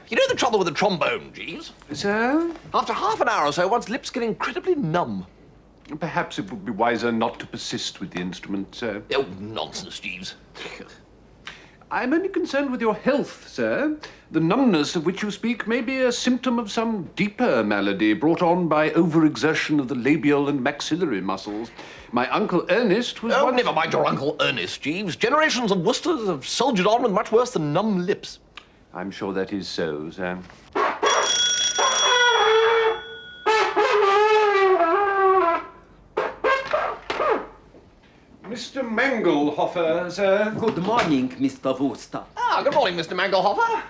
You know the trouble with the trombone, Jeeves? Sir? After half an hour or so, one's lips get incredibly numb. Perhaps it would be wiser not to persist with the instrument, sir. Oh, nonsense, Jeeves. I'm only concerned with your health, sir. The numbness of which you speak may be a symptom of some deeper malady brought on by overexertion of the labial and maxillary muscles. My Uncle Ernest was Oh, once... never mind your Uncle Ernest, Jeeves. Generations of Woosters have soldiered on with much worse than numb lips. I'm sure that is so, sir. Mr. Mangelhofer, sir. Good morning, Mr. Wooster. Ah, good morning, Mr. Mangelhofer.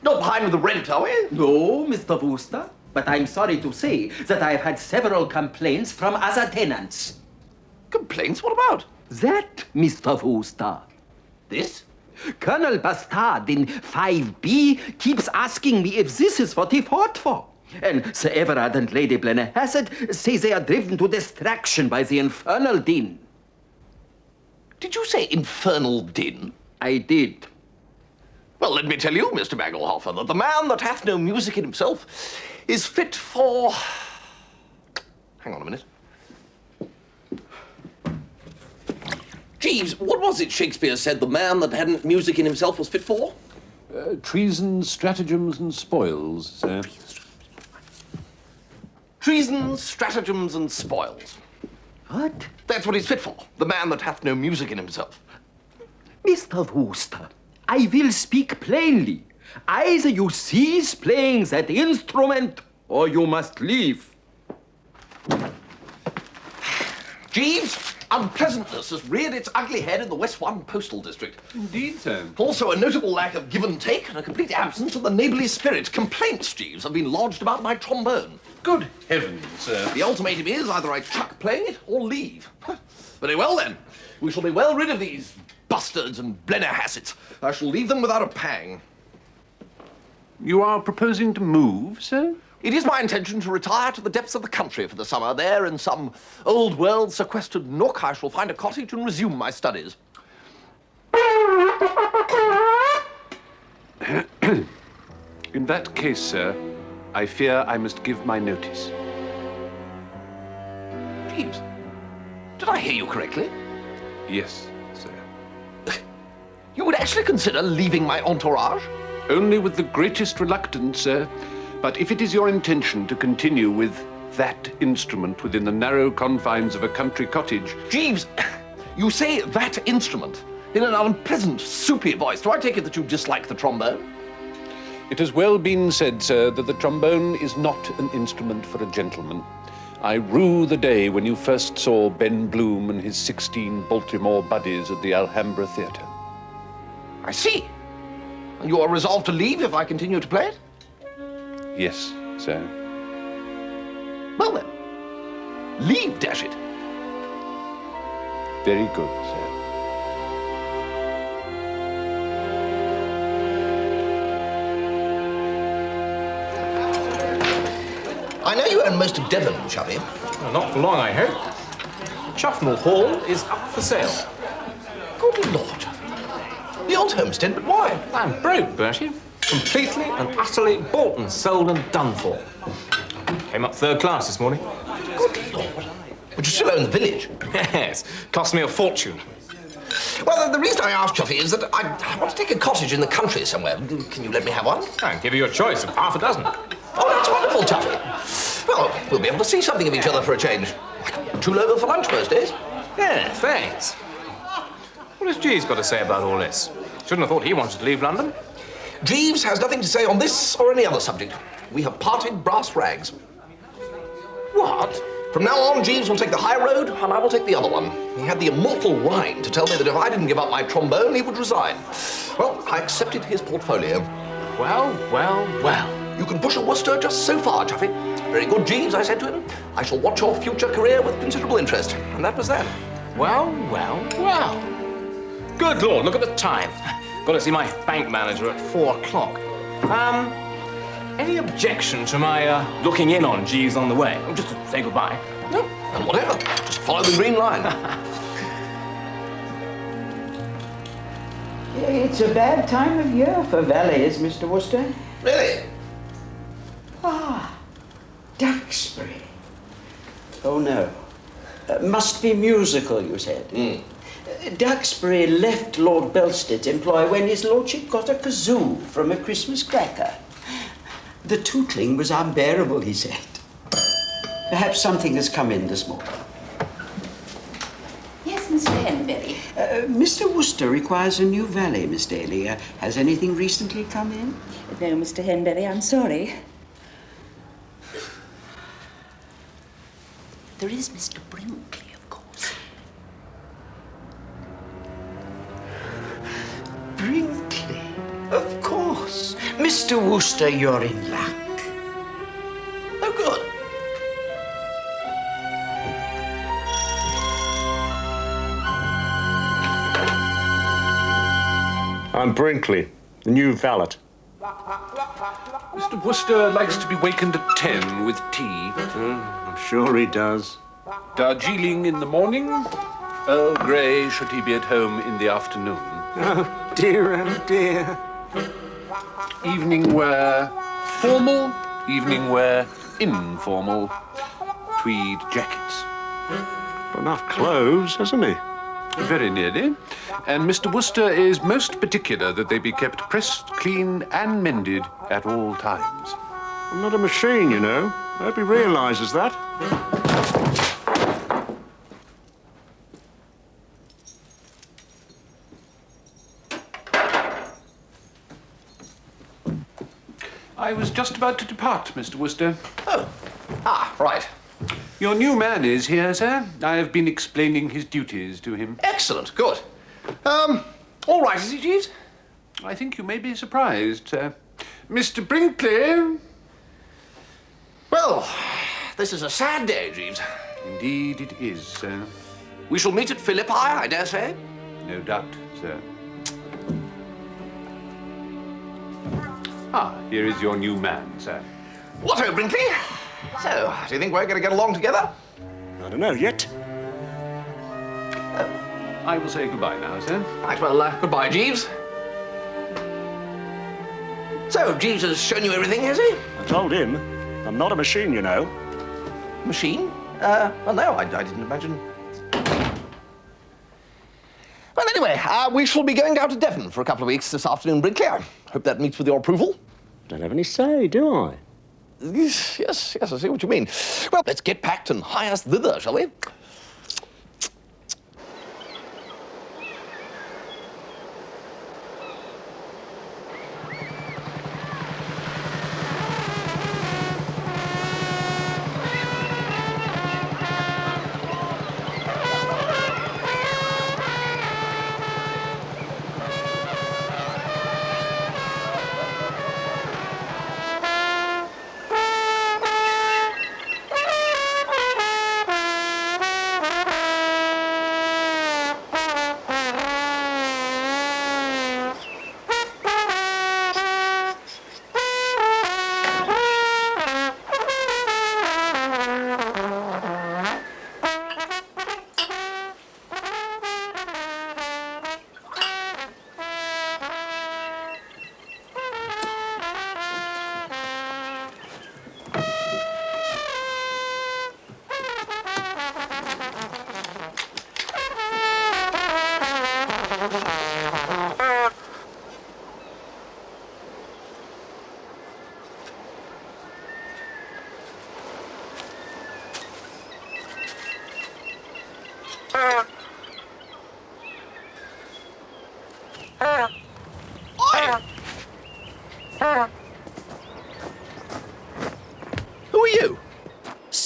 Not behind with the rent, are we? No, Mr. Wooster, but I'm sorry to say that I've had several complaints from other tenants. Complaints? What about? That, Mr. Wooster. This? Colonel Bastard in 5B keeps asking me if this is what he fought for. And Sir Everard and Lady Blennerhassett say they are driven to distraction by the infernal din. Did you say infernal din? I did. Well, let me tell you, Mr. Mangelhofer, that the man that hath no music in himself is fit for... Hang on a minute. Jeeves, what was it Shakespeare said the man that hadn't music in himself was fit for? Treason, stratagems, and spoils, sir. Treason, stratagems, and spoils. What? That's what he's fit for, the man that hath no music in himself. Mr. Wooster, I will speak plainly. Either you cease playing that instrument, or you must leave. Jeeves, unpleasantness has reared its ugly head in the West One postal district. Indeed, sir. Also, a notable lack of give and take and a complete absence of the neighbourly spirit. Complaints, Jeeves, have been lodged about my trombone. Good heavens, sir. The ultimatum is either I chuck playing it or leave. Very well, then. We shall be well rid of these bustards and Blennerhassets. I shall leave them without a pang. You are proposing to move, sir? It is my intention to retire to the depths of the country for the summer. There, in some old-world sequestered nook, I shall find a cottage and resume my studies. In that case, sir, I fear I must give my notice. Jeeves, did I hear you correctly? Yes, sir. You would actually consider leaving my entourage? Only with the greatest reluctance, sir. But if it is your intention to continue with that instrument within the narrow confines of a country cottage... Jeeves, you say that instrument in an unpleasant, soupy voice. Do I take it that you dislike the trombone? It has well been said, sir, that the trombone is not an instrument for a gentleman. I rue the day when you first saw Ben Bloom and his 16 Baltimore buddies at the Alhambra Theatre. I see. And you are resolved to leave if I continue to play it? Yes, sir. Well then, leave, dash it. Very good, sir. I know you own most of Devon, Chubby. Well, not for long, I hope. Chuffnell Hall is up for sale. Good Lord. The old homestead, but why? I'm broke, Bertie. Completely and utterly bought and sold and done for. Came up third class this morning. Good Lord. But you still own the village. Yes, cost me a fortune. Well, the reason I asked, Chuffy, is that I want to take a cottage in the country somewhere. Can you let me have one? I'll give you a choice of half a dozen. Oh, that's wonderful, Chuffy. Well, we'll be able to see something of each other for a change. Like 2 loaves for lunch most days. Yeah, thanks. What has Jeeves got to say about all this? Shouldn't have thought he wanted to leave London. Jeeves has nothing to say on this or any other subject. We have parted brass rags. What? From now on, Jeeves will take the high road, and I will take the other one. He had the immortal line to tell me that if I didn't give up my trombone, he would resign. Well, I accepted his portfolio. Well, well, well. You can push a Wooster just so far, Chuffy. Very good, Jeeves, I said to him. I shall watch your future career with considerable interest. And that was that. Well, well, well. Good Lord, look at the time. Got to see my bank manager at 4 o'clock. Any objection to my looking in on Jeeves on the way? Just to say goodbye. No, and whatever. Just follow the green line. It's a bad time of year for valets, Mr. Wooster. Really? Ah, Duxbury. Oh, no. Must be musical, you said. Duxbury left Lord Belstead's employ when his lordship got a kazoo from a Christmas cracker. The tootling was unbearable, he said. Perhaps something has come in this morning. Yes, Mr. Henbury. Mr. Wooster requires a new valet, Miss Daly. Has anything recently come in? No, Mr. Henbury, I'm sorry. There is Mr. Brinkley, of course. Brinkley? Of course. Mr. Wooster, you're in luck. Oh, good. I'm Brinkley, the new valet. Mr. Wooster likes to be wakened at 10 with tea. I'm sure he does. Darjeeling in the morning. Earl Grey should he be at home in the afternoon. Oh, dear. Evening wear formal, evening wear informal. Tweed jackets. Enough clothes, hasn't he? Very nearly. And Mr. Wooster is most particular that they be kept pressed, clean, and mended at all times. I'm not a machine, you know. I hope he realises that. I was just about to depart, Mr. Wooster. Oh. Ah, right. Your new man is here, sir. I have been explaining his duties to him. Excellent. Good. All right, is he, Jeeves? I think you may be surprised, sir. Mr. Brinkley. Well, this is a sad day, Jeeves. Indeed it is, sir. We shall meet at Philippi, I dare say. No doubt, sir. Ah, here is your new man, sir. What ho, Brinkley? So, do you think we're going to get along together? I don't know yet. I will say goodbye now, sir. Right, well, goodbye, Jeeves. So, Jeeves has shown you everything, has he? I told him. I'm not a machine, you know. Machine? Well, no, I didn't imagine. Well, anyway, we shall be going down to Devon for a couple of weeks this afternoon, Brinkley. I hope that meets with your approval. Don't have any say, do I? Yes, I see what you mean. Well, let's get packed and hie us thither, shall we?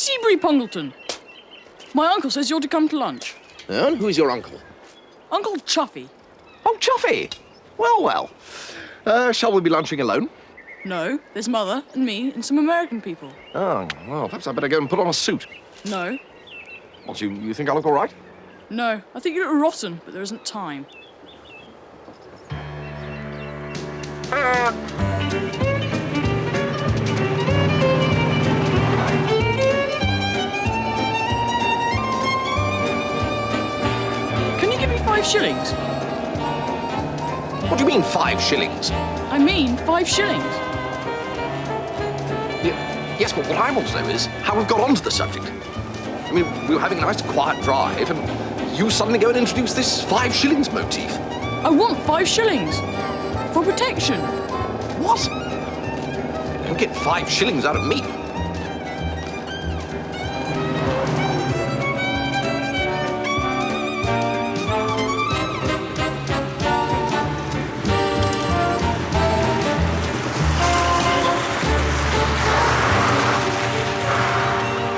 Seabury Pongleton. My uncle says you're to come to lunch. And who's your uncle? Uncle Chuffy. Oh, Chuffy. Well, well. Shall we be lunching alone? No, there's Mother and me and some American people. Oh, well, perhaps I'd better go and put on a suit. No. What, you think I look all right? No, I think you look rotten, but there isn't time. Can you give me 5 shillings? What do you mean, 5 shillings? I mean 5 shillings. Yes, but what I want to know is how we've got onto the subject. I mean, we were having a nice quiet drive, and you suddenly go and introduce this 5 shillings motif. I want 5 shillings. For protection. What? You don't get 5 shillings out of me.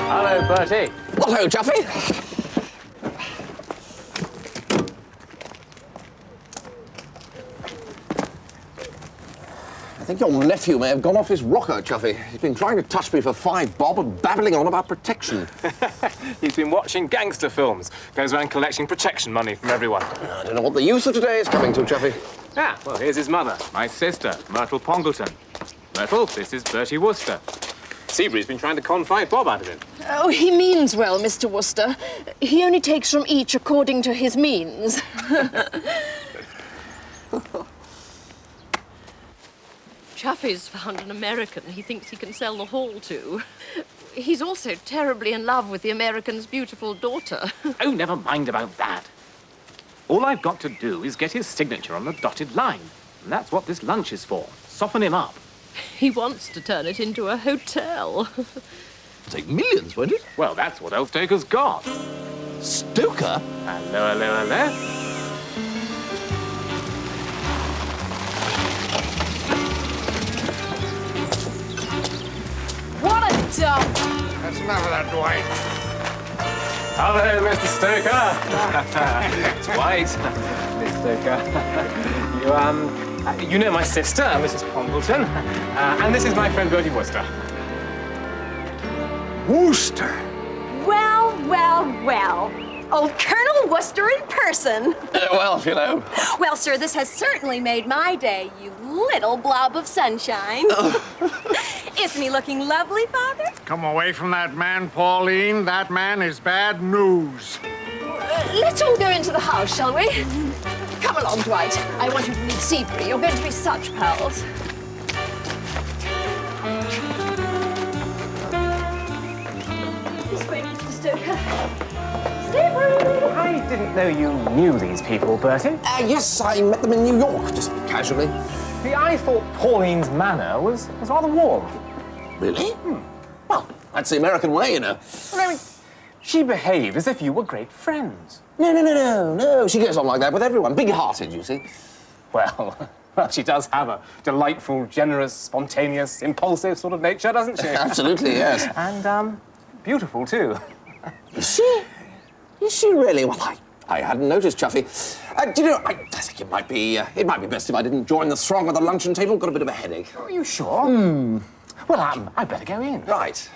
Hello, Bertie. Well, hello, Chuffy. I think your nephew may have gone off his rocker, Chuffy. He's been trying to touch me for 5 bob and babbling on about protection. He's been watching gangster films. Goes around collecting protection money from everyone. I don't know what the use of today is coming to, Chuffy. Ah, well, here's his mother, my sister, Myrtle Pongleton. Myrtle, this is Bertie Wooster. Seabury's been trying to con 5 bob out of him. Oh, he means well, Mr. Wooster. He only takes from each according to his means. Chuffy's found an American he thinks he can sell the hall to. He's also terribly in love with the American's beautiful daughter. Oh, never mind about that. All I've got to do is get his signature on the dotted line. And that's what this lunch is for. Soften him up. He wants to turn it into a hotel. Take millions, won't it? Well, that's what Elftaker's got. Stoker? Hello, hello, hello. What a dump! That's enough of that, Dwight. Hello, Mr. Stoker. It's White. Miss Stoker. You know my sister, Mrs. Pongleton. And this is my friend Bertie Wooster. Wooster. Well, well, well. Old Colonel Wooster in person. Well, you know. Well, sir, this has certainly made my day, you little blob of sunshine. Isn't he looking lovely, Father? Come away from that man, Pauline. That man is bad news. Let's all go into the house, shall we? Come along, Dwight. I want you to meet Seabury. You're going to be such pals. This way, Mr. Stoker. Seabury! I didn't know you knew these people, Bertie. Yes, I met them in New York, just casually. See, I thought Pauline's manner was rather warm. Really? Well, that's the American way, you know. Well, I mean, she behaved as if you were great friends. No. She goes on like that with everyone. Big-hearted, you see. Well, she does have a delightful, generous, spontaneous, impulsive sort of nature, doesn't she? Absolutely, yes. And, beautiful, too. Is she? Is she really? Well, I hadn't noticed, Chuffy. Do you know, I think it might be best if I didn't join the throng at the luncheon table. Got a bit of a headache. Are you sure? Well, I'd better go in. Right.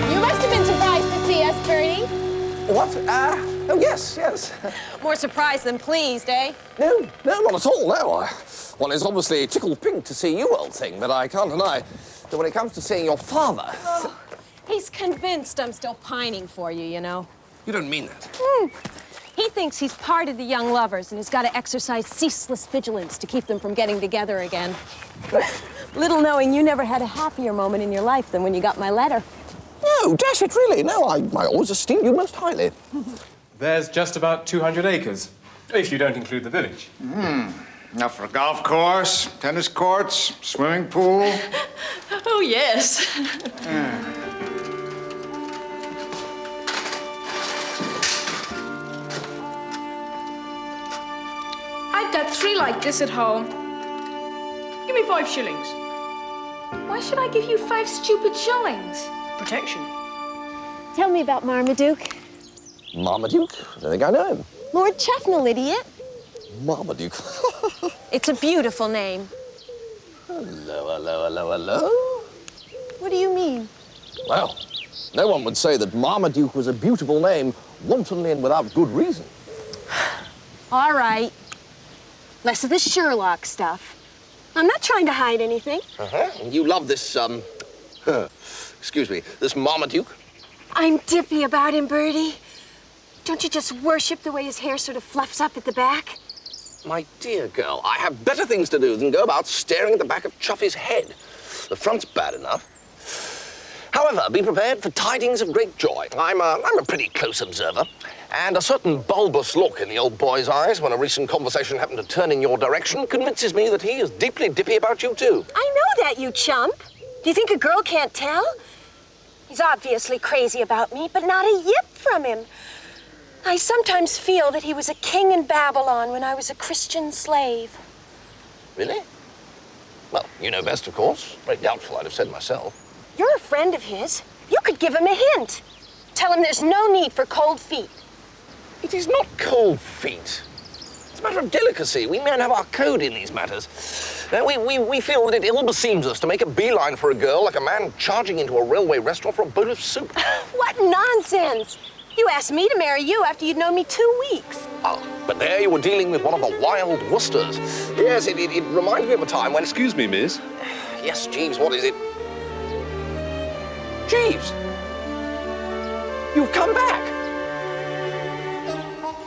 You must have been surprised to see us, Bertie. What? Oh, yes. More surprised than pleased, eh? No, not at all, no. Well, it's obviously tickled pink to see you, old thing, but I can't deny that when it comes to seeing your father... Oh, he's convinced I'm still pining for you, you know. You don't mean that. He thinks he's part of the young lovers and has got to exercise ceaseless vigilance to keep them from getting together again. Little knowing you never had a happier moment in your life than when you got my letter. No, dash it, really. No, I always esteemed you most highly. There's just about 200 acres, if you don't include the village. Enough for a golf course, tennis courts, swimming pool. Oh, yes. I've got 3 like this at home. Give me 5 shillings. Why should I give you 5 stupid shillings? Protection. Tell me about Marmaduke. Marmaduke? I don't think I know him. Lord Chufnell, idiot. Marmaduke. It's a beautiful name. Hello, hello, hello, hello. What do you mean? Well, no one would say that Marmaduke was a beautiful name wantonly and without good reason. All right. Less of the Sherlock stuff. I'm not trying to hide anything. Uh-huh. You love this, excuse me, this Marmaduke? I'm dippy about him, Bertie. Don't you just worship the way his hair sort of fluffs up at the back? My dear girl, I have better things to do than go about staring at the back of Chuffy's head. The front's bad enough. However, be prepared for tidings of great joy. I'm a pretty close observer, and a certain bulbous look in the old boy's eyes when a recent conversation happened to turn in your direction convinces me that he is deeply dippy about you, too. I know that, you chump. Do you think a girl can't tell? He's obviously crazy about me, but not a yip from him. I sometimes feel that he was a king in Babylon when I was a Christian slave. Really? Well, you know best, of course. Very doubtful I'd have said myself. You're a friend of his. You could give him a hint. Tell him there's no need for cold feet. It is not cold feet. It's a matter of delicacy. We men have our code in these matters. We feel that it ill beseems us to make a beeline for a girl like a man charging into a railway restaurant for a bowl of soup. What nonsense! You asked me to marry you after you'd known me 2 weeks. Oh, but there you were dealing with one of the wild Woosters. Yes, it reminds me of a time when... Excuse me, miss. Yes, Jeeves, what is it? Jeeves! You've come back!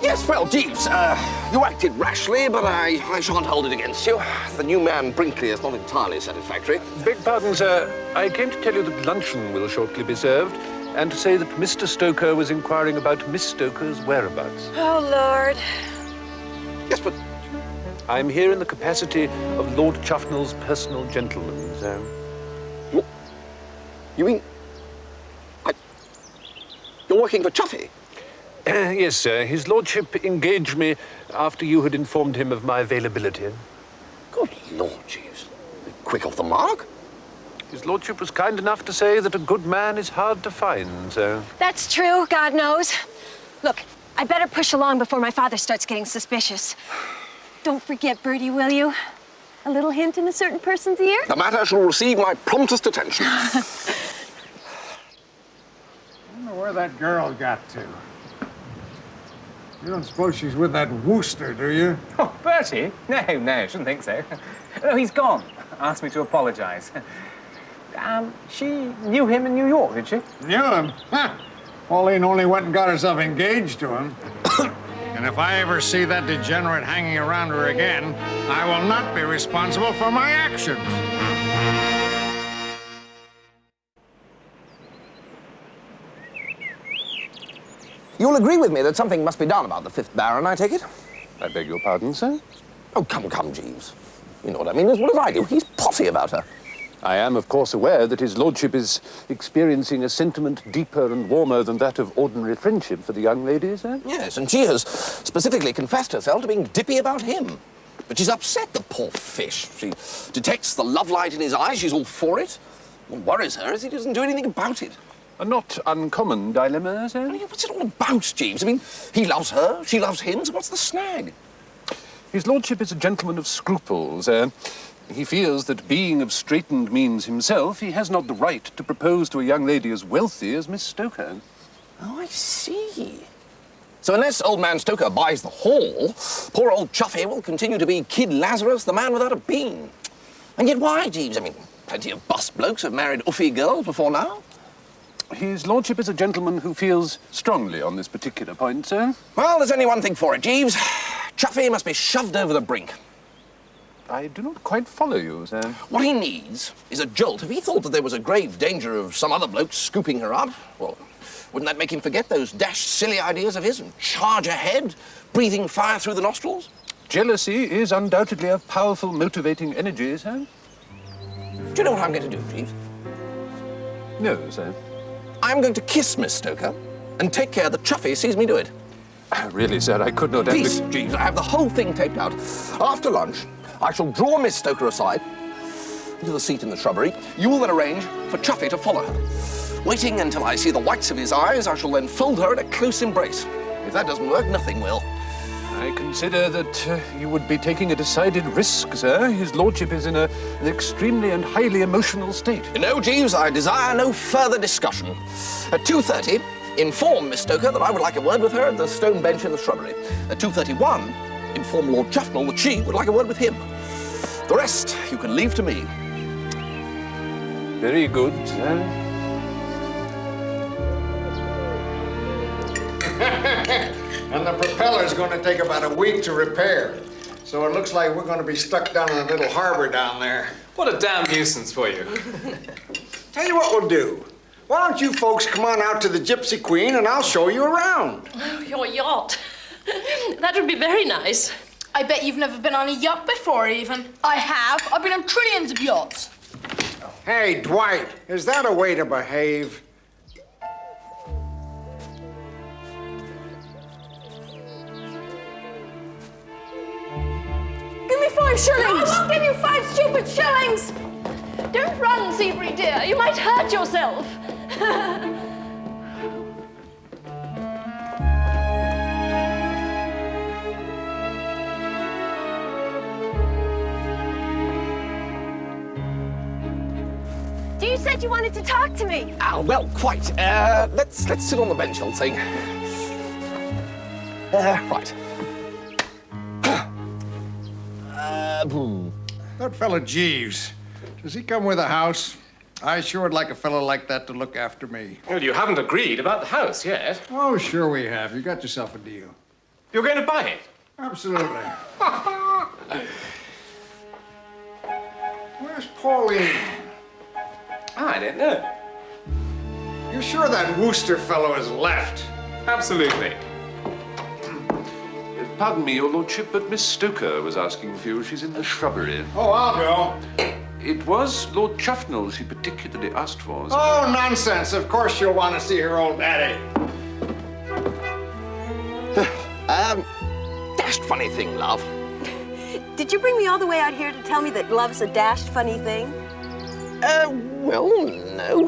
Yes, well, Jeeves, you acted rashly, but I shan't hold it against you. The new man, Brinkley, is not entirely satisfactory. Beg pardon, sir. I came to tell you that luncheon will shortly be served, and to say that Mr. Stoker was inquiring about Miss Stoker's whereabouts. Oh, Lord. Yes, but... I'm here in the capacity of Lord Chufnell's personal gentleman, sir. You mean... You're working for Chuffy? Yes, sir. His lordship engaged me after you had informed him of my availability. Good Lord, Jeeves. Quick off the mark. His lordship was kind enough to say that a good man is hard to find, sir. That's true, God knows. Look, I better push along before my father starts getting suspicious. Don't forget, Bertie, will you? A little hint in a certain person's ear? The matter shall receive my promptest attention. I don't know where that girl got to. You don't suppose she's with that Wooster, do you? Oh, Bertie? No, shouldn't think so. No, he's gone. Asked me to apologize. She knew him in New York, did she? Knew him? Huh. Pauline only went and got herself engaged to him. And if I ever see that degenerate hanging around her again, I will not be responsible for my actions. You'll agree with me that something must be done about the 5th Baron, I take it? I beg your pardon, sir? Oh, come, Jeeves. You know what I mean? As well as I do. He's potty about her. I am, of course, aware that his lordship is experiencing a sentiment deeper and warmer than that of ordinary friendship for the young lady, sir. Yes, and she has specifically confessed herself to being dippy about him. But she's upset, the poor fish. She detects the love light in his eyes. She's all for it. What worries her is he doesn't do anything about it. A not uncommon dilemma, sir. I mean, what's it all about, Jeeves? I mean, he loves her, she loves him, so what's the snag? His lordship is a gentleman of scruples, He feels that being of straitened means himself, he has not the right to propose to a young lady as wealthy as Miss Stoker. Oh, I see. So unless old man Stoker buys the hall, poor old Chuffy will continue to be Kid Lazarus, the man without a bean. And yet why, Jeeves? I mean, plenty of bust blokes have married uffy girls before now. His lordship is a gentleman who feels strongly on this particular point, sir. Well, there's only one thing for it, Jeeves. Chuffy must be shoved over the brink. I do not quite follow you, sir. What he needs is a jolt. If he thought that there was a grave danger of some other bloke scooping her up, well, wouldn't that make him forget those dashed silly ideas of his and charge ahead, breathing fire through the nostrils? Jealousy is undoubtedly a powerful motivating energy, sir. Do you know what I'm going to do, Jeeves? No, sir. I'm going to kiss Miss Stoker and take care that Chuffy sees me do it. Really, sir, I could not... Peace, Jeeves. I have the whole thing taped out. After lunch, I shall draw Miss Stoker aside into the seat in the shrubbery. You will then arrange for Chuffy to follow her. Waiting until I see the whites of his eyes, I shall then fold her in a close embrace. If that doesn't work, nothing will. I consider that you would be taking a decided risk, sir. His lordship is in an extremely and highly emotional state. No, Jeeves, I desire no further discussion. At 2:30, inform Miss Stoker that I would like a word with her at the stone bench in the shrubbery. At 2:31, inform Lord Chuffnell that she would like a word with him. The rest you can leave to me. Very good, sir. And the propeller's going to take about a week to repair. So it looks like we're going to be stuck down in a little harbor down there. What a damn nuisance for you. Tell you what we'll do. Why don't you folks come on out to the Gypsy Queen and I'll show you around. Oh, your yacht. That would be very nice. I bet you've never been on a yacht before, even. I have. I've been on trillions of yachts. Hey, Dwight, is that a way to behave? Give me 5 shillings! I won't give you 5 stupid shillings! Don't run, Seabury dear. You might hurt yourself. You said you wanted to talk to me. Well, quite. Let's sit on the bench, old thing. Right. That fella Jeeves, does he come with a house? I sure would like a fellow like that to look after me. Well, you haven't agreed about the house yet. Oh, sure we have. You got yourself a deal. You're going to buy it? Absolutely. Where's Pauline? I don't know. You sure that Wooster fellow has left? Absolutely. Pardon me, your lordship, but Miss Stoker was asking for you. She's in the shrubbery. Oh, I'll go. It was Lord Chuffnell she particularly asked for. Oh, nonsense. Of course you'll want to see her old daddy. Dashed funny thing, love. Did you bring me all the way out here to tell me that love's a dashed funny thing? Well, no.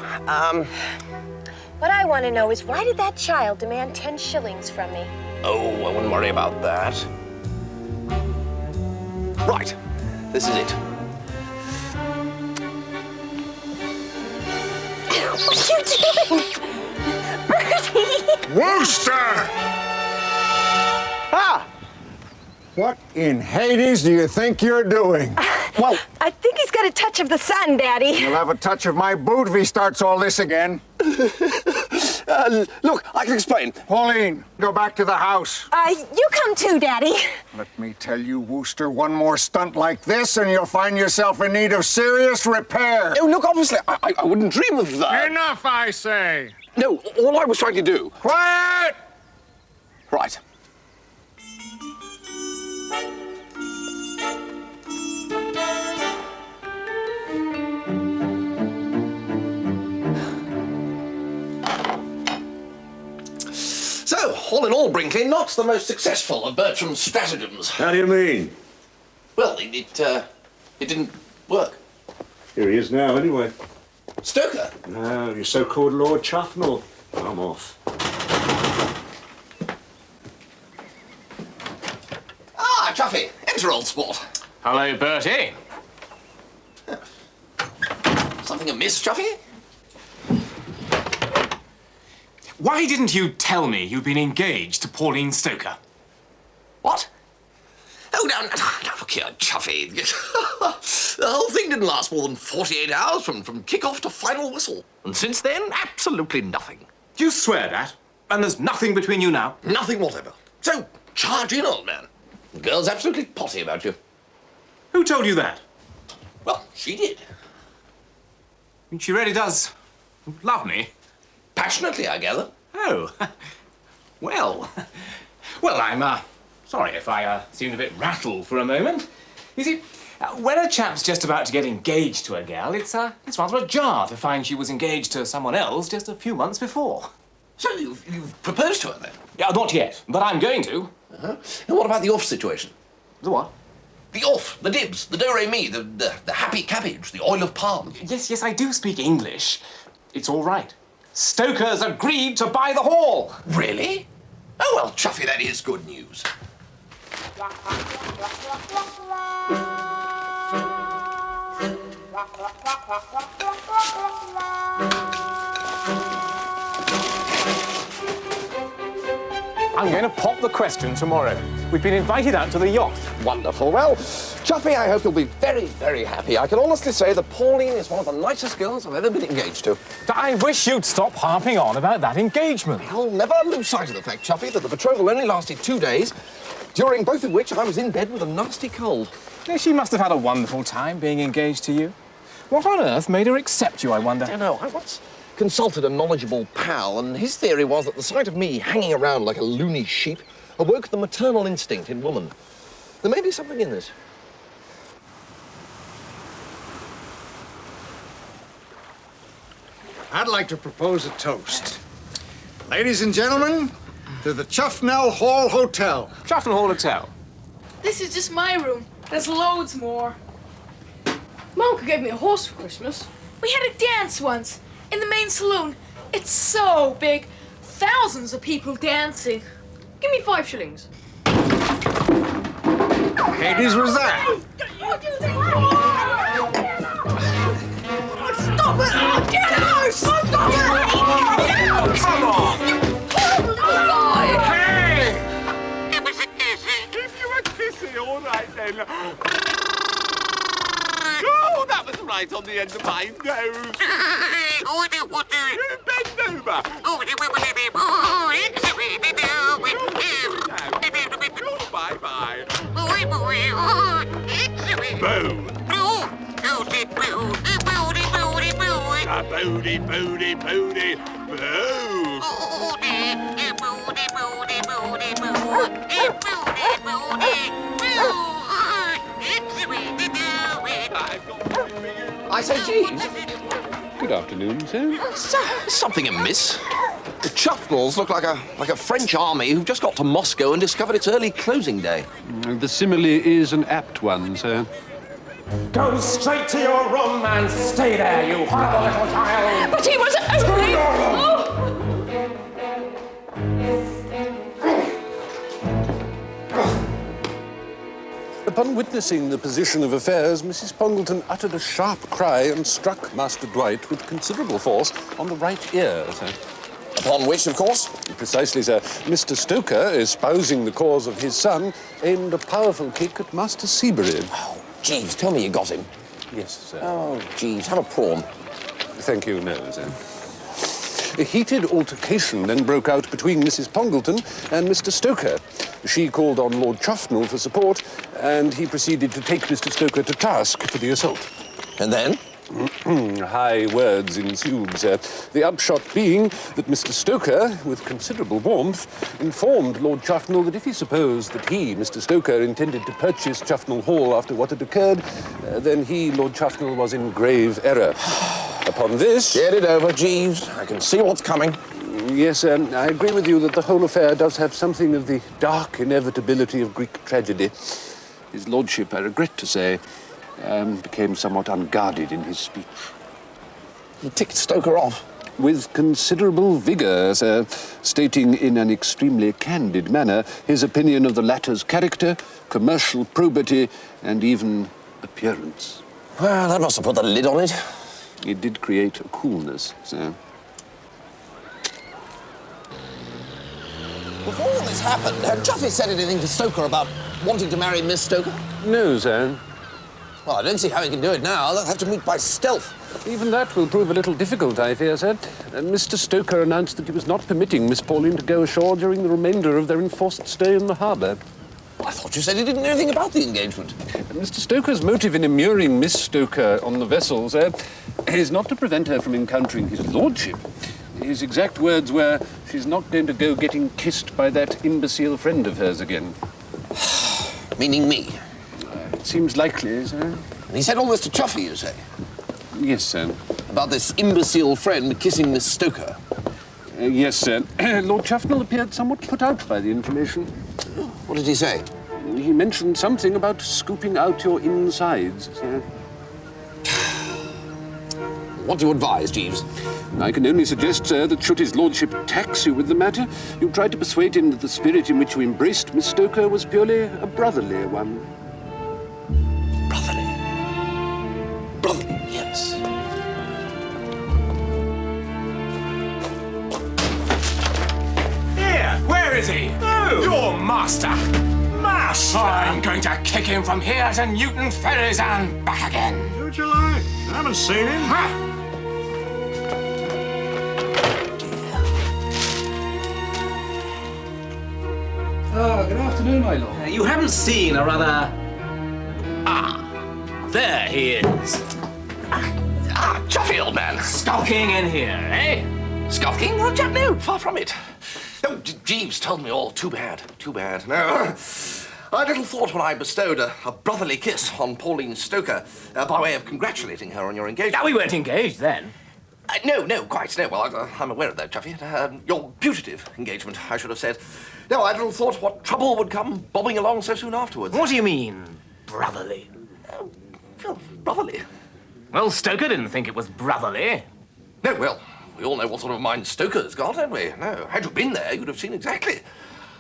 What I want to know is why did that child demand 10 shillings from me? Oh, I wouldn't worry about that. Right. This is it. What are you doing? Bertie! Wooster! Ah! What in Hades do you think you're doing? Well, I think he's got a touch of the sun, Daddy. He'll have a touch of my boot if he starts all this again. look, I can explain. Pauline, go back to the house. You come too, Daddy. Let me tell you, Wooster, one more stunt like this and you'll find yourself in need of serious repair. Oh, look, obviously, I wouldn't dream of that. Enough, I say. No, all I was trying to do... Quiet! Right. So, all in all, Brinkley, not the most successful of Bertram's stratagems. How do you mean? Well, it didn't work. Here he is now, anyway. Stoker? No, your so-called Lord Chuffnell. I'm off. Ah, Chuffy, enter, old sport. Hello, Bertie. Something amiss, Chuffy? Why didn't you tell me you'd been engaged to Pauline Stoker? What? Oh, no, look here, Chuffy. The whole thing didn't last more than 48 hours from kick-off to final whistle. And since then, absolutely nothing. Do you swear that? And there's nothing between you now? Nothing whatever. So, charge in, old man. The girl's absolutely potty about you. Who told you that? Well, she did. I mean, she really does love me. Passionately, I gather. Oh. Well. Well, I'm, sorry if I, seemed a bit rattled for a moment. You see, when a chap's just about to get engaged to a gal, it's rather a jar to find she was engaged to someone else just a few months before. So you've proposed to her, then? Yeah, not yet, but I'm going to. Uh-huh. And what about the off situation? The what? The off, the dibs, the do-re-mi, the happy cabbage, the oil of palm. Yes, I do speak English. It's all right. Stoker's agreed to buy the hall. Really? Oh, well, Chuffy, that is good news. I'm going to pop the question tomorrow. We've been invited out to the yacht. Wonderful. Well, Chuffy, I hope you'll be very, very happy. I can honestly say that Pauline is one of the nicest girls I've ever been engaged to. I wish you'd stop harping on about that engagement. I'll never lose sight of the fact, Chuffy, that the betrothal only lasted 2 days, during both of which I was in bed with a nasty cold. She must have had a wonderful time being engaged to you. What on earth made her accept you, I wonder? I don't know. I once consulted a knowledgeable pal, and his theory was that the sight of me hanging around like a loony sheep awoke the maternal instinct in woman. There may be something in this. I'd like to propose a toast. Ladies and gentlemen, to the Chuffnell Hall Hotel. Chuffnell Hall Hotel. This is just my room. There's loads more. My uncle gave me a horse for Christmas. We had a dance once in the main saloon. It's so big. Thousands of people dancing. Give me 5 shillings. Hades was that? Stop it! Oh, get out! Stop it! Oh, come on! You killed Hey! Give you a kissy, all right then. Oh, that was right on the end of my nose. Bend over. Bye-bye. Boo. Booty, booty, booty, boo. I say, Jeeves. Good afternoon, sir. Something amiss. The Chuffnells look like a French army who've just got to Moscow and discovered its early closing day. The simile is an apt one, sir. Go straight to your room and stay there, you horrible little child. But he was only... Oh! Upon witnessing the position of affairs, Mrs. Pongleton uttered a sharp cry and struck Master Dwight with considerable force on the right ear, sir. Upon which, of course? Precisely, sir. Mr. Stoker, espousing the cause of his son, aimed a powerful kick at Master Seabury. Oh, Jeeves, tell me you got him. Yes, sir. Oh, Jeeves, have a prawn. Thank you, no, sir. A heated altercation then broke out between Mrs. Pongleton and Mr. Stoker. She called on Lord Chuffnell for support, and he proceeded to take Mr. Stoker to task for the assault. And then? High words ensued, sir. The upshot being that Mr. Stoker, with considerable warmth, informed Lord Chuffnell that if he supposed that he, Mr. Stoker, intended to purchase Chuffnell Hall after what had occurred, then he, Lord Chuffnell, was in grave error. Upon this... Get it over, Jeeves. I can see what's coming. Yes, I agree with you that the whole affair does have something of the dark inevitability of Greek tragedy. His lordship, I regret to say, became somewhat unguarded in his speech. He ticked Stoker off. With considerable vigour, sir, stating in an extremely candid manner his opinion of the latter's character, commercial probity, and even appearance. Well, that must have put the lid on it. It did create a coolness, sir. Before all this happened, had Chuffy said anything to Stoker about wanting to marry Miss Stoker? No, sir. Well, I don't see how he can do it now. They'll have to meet by stealth. Even that will prove a little difficult, I fear, sir. Mr. Stoker announced that he was not permitting Miss Pauline to go ashore during the remainder of their enforced stay in the harbour. I thought you said he didn't know anything about the engagement. Mr. Stoker's motive in immuring Miss Stoker on the vessel, sir, is not to prevent her from encountering his lordship. His exact words were, she's not going to go getting kissed by that imbecile friend of hers again. Meaning me? It seems likely, sir. And he said all this to Chuffy, you say? Yes, sir. About this imbecile friend kissing Miss Stoker? Yes, sir. Lord Chuffnell appeared somewhat put out by the information. What did he say? He mentioned something about scooping out your insides, sir. What do you advise, Jeeves? I can only suggest, sir, that should his lordship tax you with the matter, you try to persuade him that the spirit in which you embraced Miss Stoker was purely a brotherly one. Brotherly? Brotherly, yes. Here, where is he? Oh. Your master. Master? I'm going to kick him from here to Newton Ferries and back again. Do what you like. I haven't seen him. Ha! Good afternoon, my lord. You haven't seen a rather... there he is. Chuffy, old man. Skulking in here, eh? Skulking? Oh, Jack, no, far from it. Oh, Jeeves told me all. Too bad, too bad. No, I little thought when I bestowed a brotherly kiss on Pauline Stoker by way of congratulating her on your engagement. Now, we weren't engaged then. No, quite, no. Well, I'm aware of that, Chuffy. Your putative engagement, I should have said. No, I little thought what trouble would come bobbing along so soon afterwards. What do you mean, brotherly? Well, brotherly. Well, Stoker didn't think it was brotherly. No, well, we all know what sort of mind Stoker's got, don't we? No, had you been there, you'd have seen exactly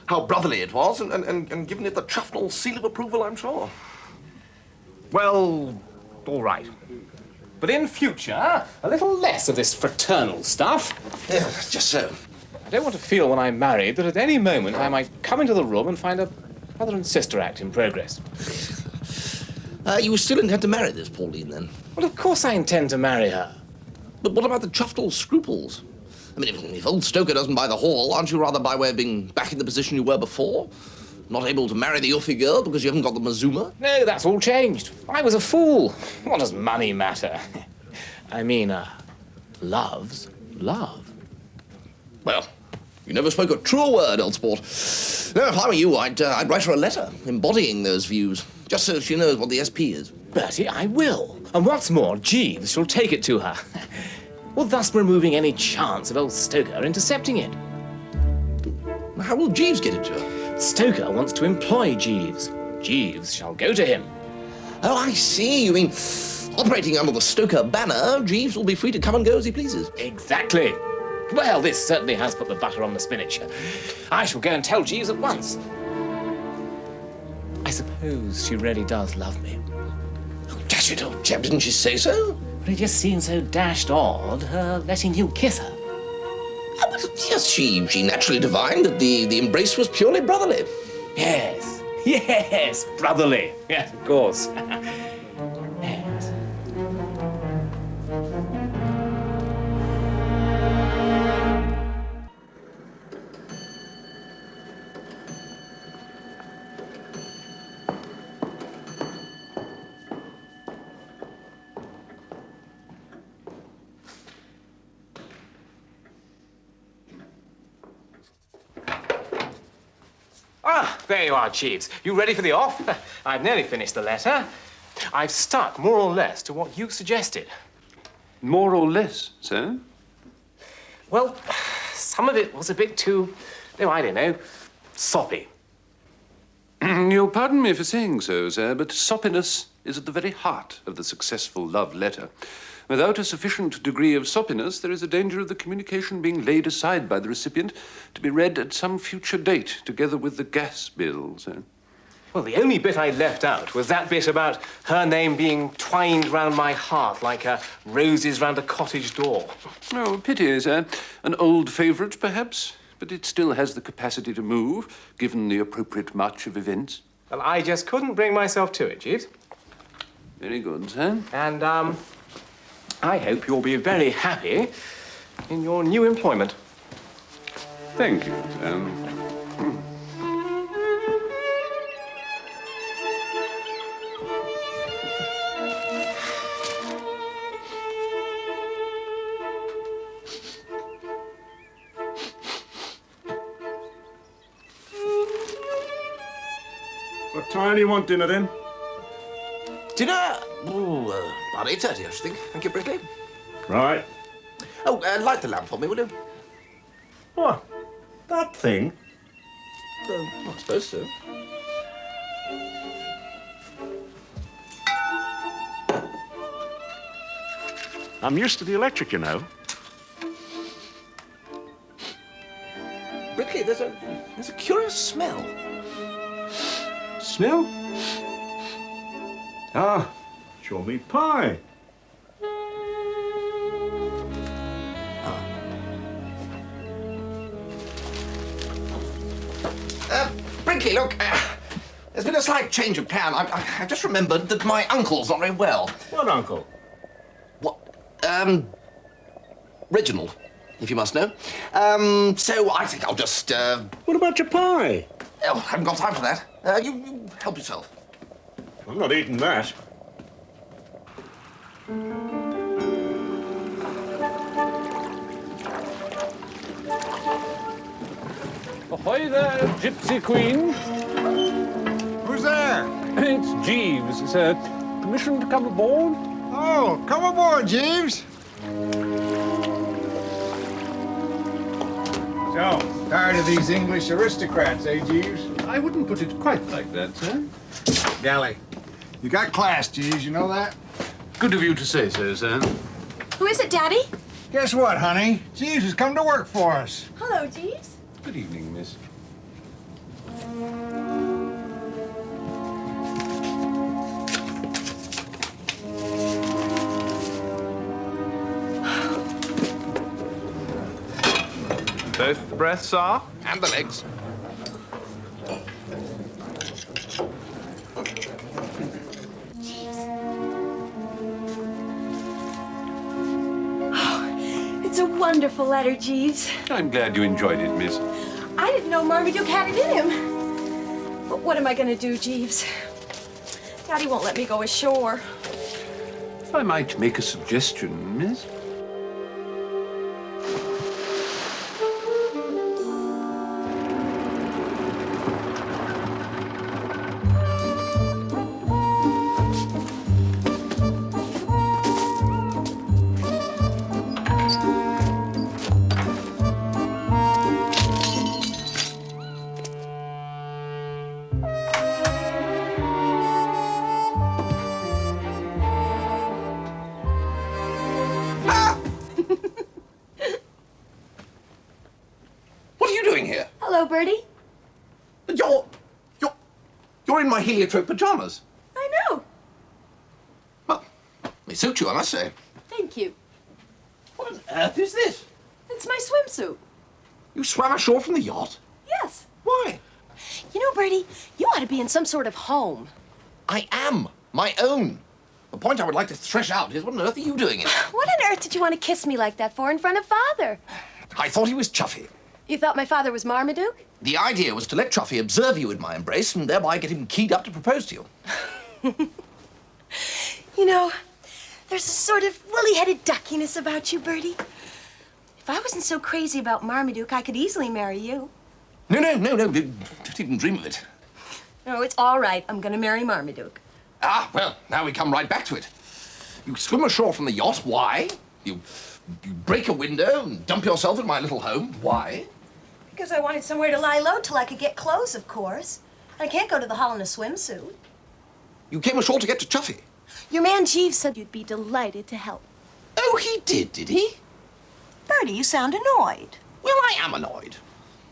how brotherly it was and given it the Chuffnell seal of approval, I'm sure. Well, all right. But in future, a little less of this fraternal stuff. Yeah, just so. I don't want to feel when I'm married that at any moment I might come into the room and find a brother and sister act in progress. You still intend to marry this Pauline, then? Well, of course I intend to marry her. But what about the Chuffnell scruples? I mean, if old Stoker doesn't buy the hall, aren't you rather by way of being back in the position you were before? Not able to marry the Uffie girl because you haven't got the Mazuma? No, that's all changed. I was a fool. What does money matter? I mean, love's love. Well, you never spoke a truer word, old sport. No, if I were you, I'd write her a letter embodying those views, just so she knows what the SP is. Bertie, I will. And what's more, Jeeves shall take it to her. Well, thus removing any chance of old Stoker intercepting it. How will Jeeves get it to her? Stoker wants to employ Jeeves. Jeeves shall go to him. Oh, I see. You mean, operating under the Stoker banner, Jeeves will be free to come and go as he pleases. Exactly. Well, this certainly has put the butter on the spinach. I shall go and tell Jeeves at once. I suppose she really does love me. Oh, dash it, old chap, didn't she say so? But it just seems so dashed odd, her letting you kiss her. Oh, well, yes, she naturally divined that the embrace was purely brotherly. Yes, brotherly. Yes, of course. Yes. There you are, Jeeves. You ready for the off? I've nearly finished the letter. I've stuck more or less to what you suggested. More or less, sir? Well, some of it was a bit too, I don't know, soppy. You'll pardon me for saying so, sir, but soppiness is at the very heart of the successful love letter. Without a sufficient degree of soppiness, there is a danger of the communication being laid aside by the recipient to be read at some future date, together with the gas bill, sir. Well, the only bit I left out was that bit about her name being twined round my heart like roses round a cottage door. Oh, pity, sir. An old favourite, perhaps, but it still has the capacity to move, given the appropriate march of events. Well, I just couldn't bring myself to it, Jeeves. Very good, sir. And, I hope you'll be very happy in your new employment. Thank you, What time do you want dinner, then? Dinner? Oh, about 8:30, I should think. Thank you, Brickley. Right. Oh, light the lamp for me, will you? What? That thing? I suppose so. I'm used to the electric, you know. Brickley, there's a curious smell. Smell? Ah, show me pie. Brickley, look, there's been a slight change of plan. I've just remembered that my uncle's not very well. What uncle? What? Reginald, if you must know. So I think I'll just, What about your pie? Oh, I haven't got time for that. You help yourself. I'm not eating that. Ahoy there, Gypsy Queen. Who's there? It's Jeeves. It's permission to come aboard? Oh, come aboard, Jeeves. So, tired of these English aristocrats, eh, Jeeves? I wouldn't put it quite like that, sir. Galley, you got class, Jeeves, you know that? Good of you to say so, sir. Who is it, Daddy? Guess what, honey? Jeeves has come to work for us. Hello, Jeeves. Good evening, miss. Both the breaths are? And the legs. It's a wonderful letter, Jeeves. I'm glad you enjoyed it, miss. I didn't know Marmaduke had it in him. But what am I going to do, Jeeves? Daddy won't let me go ashore. If I might make a suggestion, miss. What are you doing here? Hello, Bertie. You're in my heliotrope pajamas. I know. Well, they suit you, I must say. Thank you. What on earth is this? It's my swimsuit. You swam ashore from the yacht? Yes. Why? You know, Bertie, you ought to be in some sort of home. I am. My own. The point I would like to thresh out is what on earth are you doing here? What on earth did you want to kiss me like that for in front of Father? I thought he was Chuffy. You thought my father was Marmaduke? The idea was to let Chuffy observe you in my embrace and thereby get him keyed up to propose to you. You know, there's a sort of woolly-headed duckiness about you, Bertie. If I wasn't so crazy about Marmaduke, I could easily marry you. No, don't even dream of it. No, it's all right. I'm going to marry Marmaduke. Ah, well, now we come right back to it. You swim ashore from the yacht. Why? You break a window and dump yourself in my little home. Why? Because I wanted somewhere to lie low till I could get clothes, of course. I can't go to the hall in a swimsuit. You came ashore to get to Chuffy. Your man Jeeves said you'd be delighted to help. Oh, he did he? Bertie, you sound annoyed. Well, I am annoyed.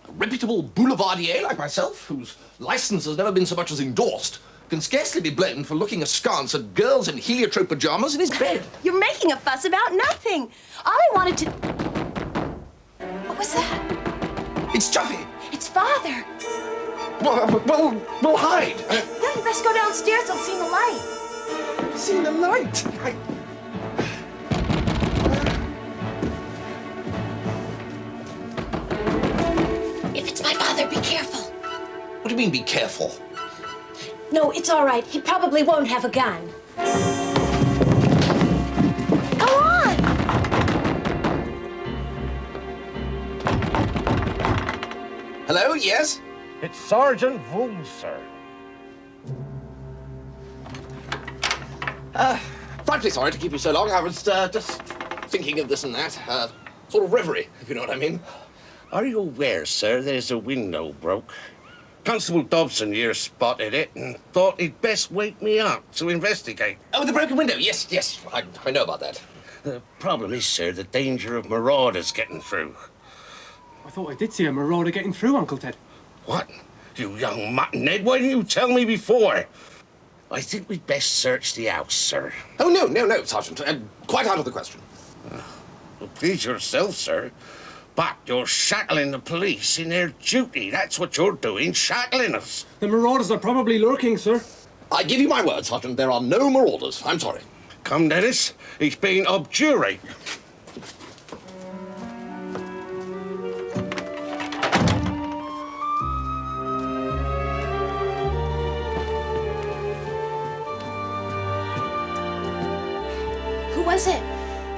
A reputable boulevardier like myself, whose license has never been so much as endorsed, can scarcely be blamed for looking askance at girls in heliotrope pajamas in his bed. You're making a fuss about nothing. All I wanted to... What was that? It's Chuffy. It's Father. We'll hide. Yeah, you best go downstairs. I'll see the light. See the light? If it's my father, be careful. What do you mean, be careful? No, it's all right. He probably won't have a gun. Go on! Hello, yes? It's Sergeant Wooster. Frightfully sorry to keep you so long. I was just thinking of this and that. Sort of reverie, if you know what I mean. Are you aware, sir, there's a window broke? Constable Dobson here spotted it and thought he'd best wake me up to investigate. Oh, the broken window. Yes, I know about that. The problem is, sir, the danger of marauders getting through. I thought I did see a marauder getting through, Uncle Ted. What? You young muttonhead, why didn't you tell me before? I think we'd best search the house, sir. Oh, no, Sergeant. Quite out of the question. Well, please yourself, sir. But you're shackling the police in their duty. That's what you're doing, shackling us. The marauders are probably lurking, sir. I give you my word, Sergeant, there are no marauders. I'm sorry. Come, Dennis. He's being obdurate. Who was it?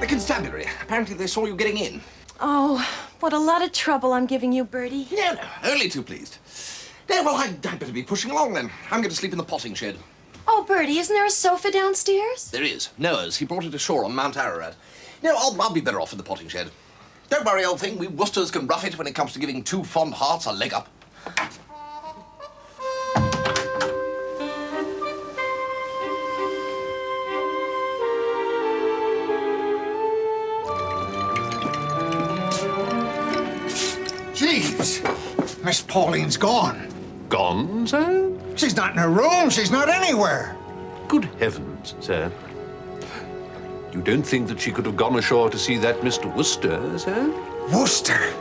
The constabulary. Apparently they saw you getting in. Oh, what a lot of trouble I'm giving you, Bertie. No, only too pleased. No, well, I'd better be pushing along then. I'm going to sleep in the potting shed. Oh, Bertie, isn't there a sofa downstairs? There is. Noah's. He brought it ashore on Mount Ararat. No, I'll be better off in the potting shed. Don't worry, old thing. We Woosters can rough it when it comes to giving two fond hearts a leg up. Jeeves! Miss Pauline's gone. Gone, sir? She's not in her room. She's not anywhere. Good heavens, sir. You don't think that she could have gone ashore to see that Mr. Wooster, sir? Wooster?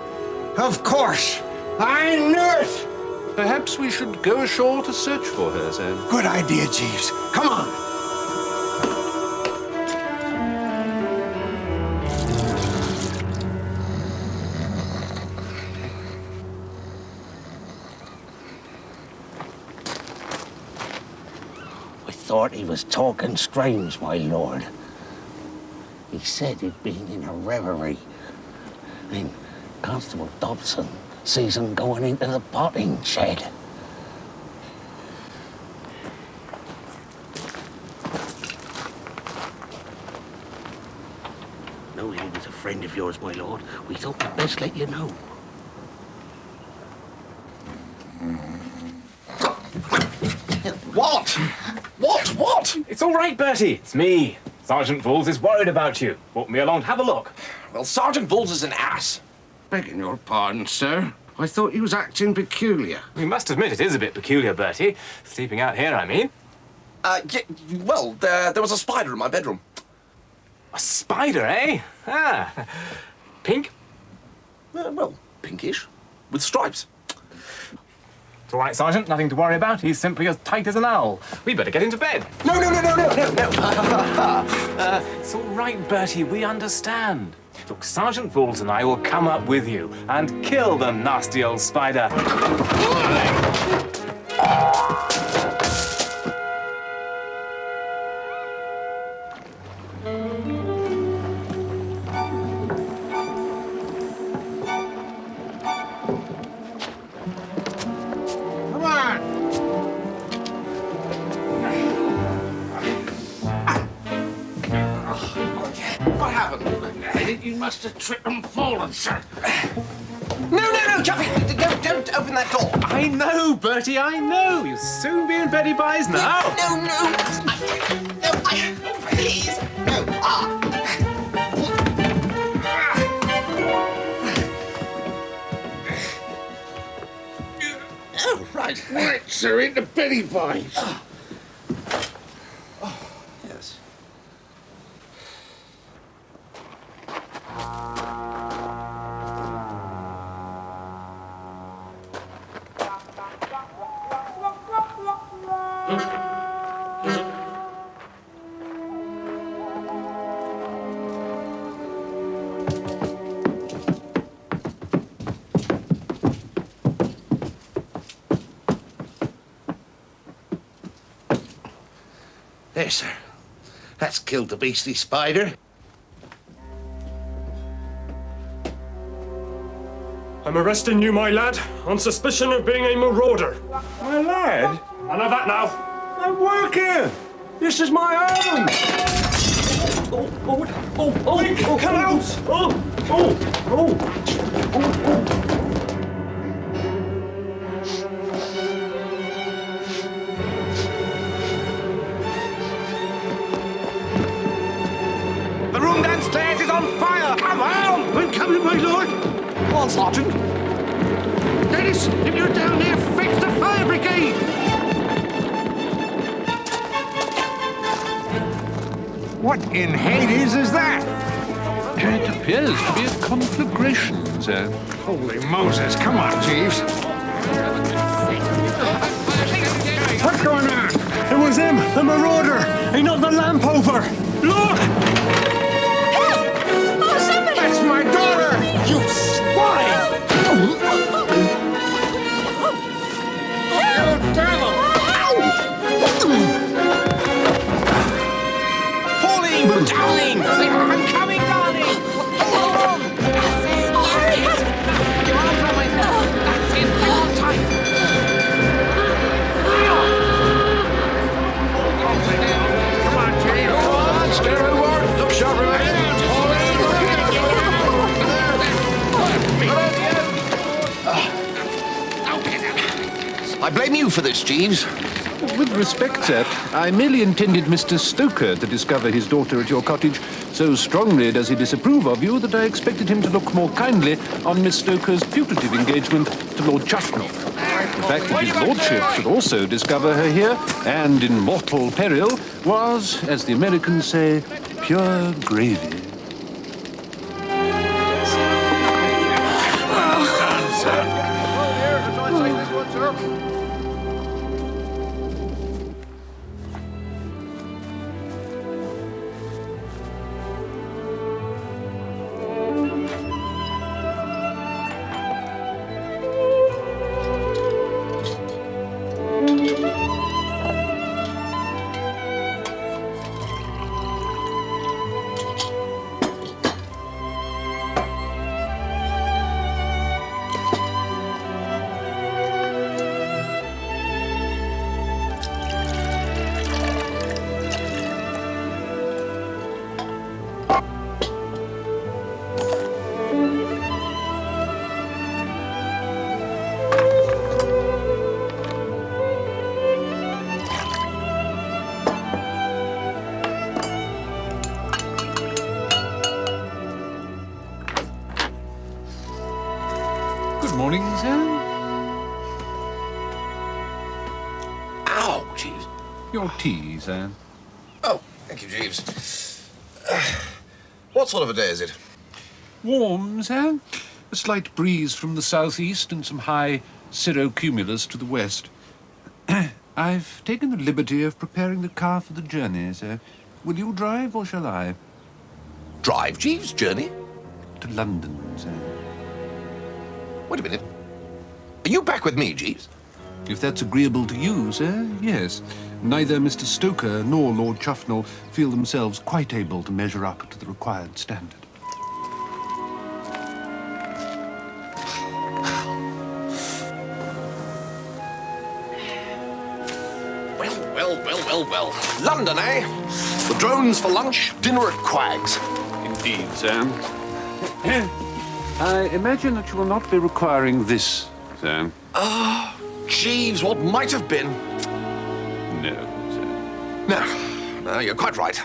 Of course. I knew it. Perhaps we should go ashore to search for her, sir. Good idea, Jeeves. Come on. I thought he was talking strange, my lord. He said he'd been in a reverie. Then Constable Dobson sees him going into the potting shed. Knowing he was a friend of yours, my lord, we thought we'd best let you know. What? It's all right, Bertie. It's me. Sergeant Voules is worried about you. Brought me along to have a look. Well, Sergeant Voules is an ass. Begging your pardon, sir. I thought he was acting peculiar. We must admit it is a bit peculiar, Bertie. Sleeping out here, I mean. Yeah, well, there was a spider in my bedroom. A spider, eh? Ah. Pink? Well, pinkish. With stripes. It's all right, Sergeant. Nothing to worry about. He's simply as tight as an owl. We better get into bed. No. It's all right, Bertie. We understand. Look, Sergeant Voules and I will come up with you and kill the nasty old spider. Come on. What happened? I think you must have tripped and fallen, sir. No, Chuffy! Don't open that door. I know, Bertie, I know. You'll soon be in Betty By's now. No, please. No. Oh, right. Right, sir, into Betty By's. Yes. There, sir. That's killed the beastly spider. I'm arresting you, my lad, on suspicion of being a marauder. My lad? None of that now. I work here. This is my home. Come out! Oh. on fire! Come on! I'm coming, my lord. Come on, Sergeant. Dennis, if you're down there, fetch the fire brigade. What in Hades is that? It appears to be a conflagration, sir. Holy Moses, come on, Jeeves. What's going on? It was him, the marauder. He knocked the lamp over. Look! Help! Oh, somebody! That's my daughter! You swine! You devil! Pauline, darling! I'm coming, darling! Hold on! That's it! Hurry up! Your arms around my neck. That's it! Hold tight! Come on, Jeeves. Come on, steer over. Look sharp, I blame you for this, Jeeves. With respect, sir, I merely intended Mr. Stoker to discover his daughter at your cottage. So strongly does he disapprove of you that I expected him to look more kindly on Miss Stoker's putative engagement to Lord Chuffnell. The fact that his lordship should also discover her here, and in mortal peril, was, as the Americans say, pure gravy. Good morning, sir. Ow, Jeeves. Your tea, sir. Oh, thank you, Jeeves. What sort of a day is it? Warm, sir. A slight breeze from the southeast and some high cirrocumulus to the west. I've taken the liberty of preparing the car for the journey, sir. Will you drive or shall I? Drive, Jeeves? Journey? To London, sir. Wait a minute. Are you back with me, Jeeves? If that's agreeable to you, sir, yes. Neither Mr. Stoker nor Lord Chuffnell feel themselves quite able to measure up to the required standard. Well. London, eh? The drones for lunch, dinner at Quag's. Indeed, sir. I imagine that you will not be requiring this, sir. Jeeves, what might have been. No, sir. No, you're quite right.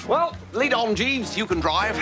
Well, lead on, Jeeves. You can drive.